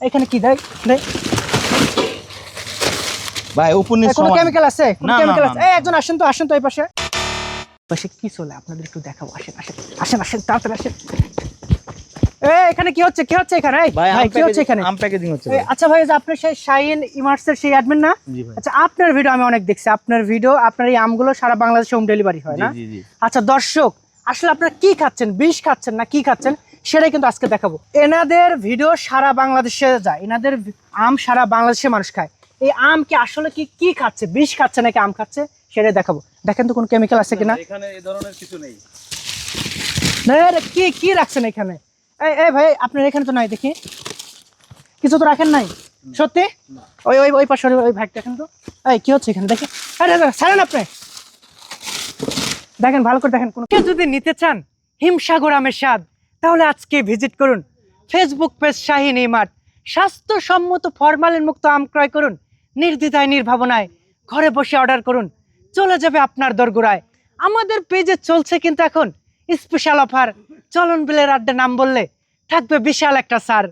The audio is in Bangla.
এখানে কি দেখ দেখ ভাই উপনির কোনো সমান। কেমিক্যাল আছে কোনো না, না, কেমিক্যাল না, আছে না। এই একজন আসেন তো এই পাশে পাশে কি চলে আপনাদের একটু দেখাবো আসেন তাড়াতাড়ি আসেন এখানে কি হচ্ছে এখানে ভাই কি হচ্ছে এখানে আম প্যাকেজিং হচ্ছে ভাই। আচ্ছা ভাই যে আপনি সেই শাইন ইমার্সের সেই অ্যাডমিন না জি ভাই। আচ্ছা আপনার ভিডিও আমি অনেক দেখছি আপনার ভিডিও আপনার এই আমগুলো সারা বাংলাদেশে হোম ডেলিভারি হয় না জি জি। আচ্ছা দর্শক আসলে আপনারা কি খাচ্ছেন বিষ খাচ্ছেন না কি খাচ্ছেন সেটাই কিন্তু আজকে দেখাবো এনাদের ভিডিও সারা বাংলাদেশে যায় এনাদের আম সারা বাংলাদেশে মানুষ খায় এই আম কি আসলে কি খাচ্ছে বিষ খাচ্ছে নাকি আম খাচ্ছে সেটাই দেখাবো দেখেন তো কোনো কেমিক্যাল আছে কিনা এখানে এই ধরনের কিছু নেই। না কি রাখছেন এখানে এই ভাই আপনার এখানে তো নাই দেখি কিছু তো রাখেন নাই সত্যি ওই ওই ওই পাশে ওই ভাইটা দেখেন তো এই কি হচ্ছে এখানে দেখেন আরে ছাড়েন আপনি দেখেন ভালো করে দেখেন কেউ যদি নিতে চান হিমসাগর আমের স্বাদ তাহলে আজকে ভিজিট করুন ফেসবুক পেজ শাহিন ইমার্ট স্বাস্থ্যসম্মত ফরমালিন মুক্ত আম ক্রয় করুন নির্দ্বিধায় নির্ভাবনায় ঘরে বসে অর্ডার করুন চলে যাবে আপনার দরগোড়ায় আমাদের পেজে চলছে কিন্তু এখন স্পেশাল অফার চলন বিলের আড্ডা নাম বললে থাকবে বিশাল একটা ছাড়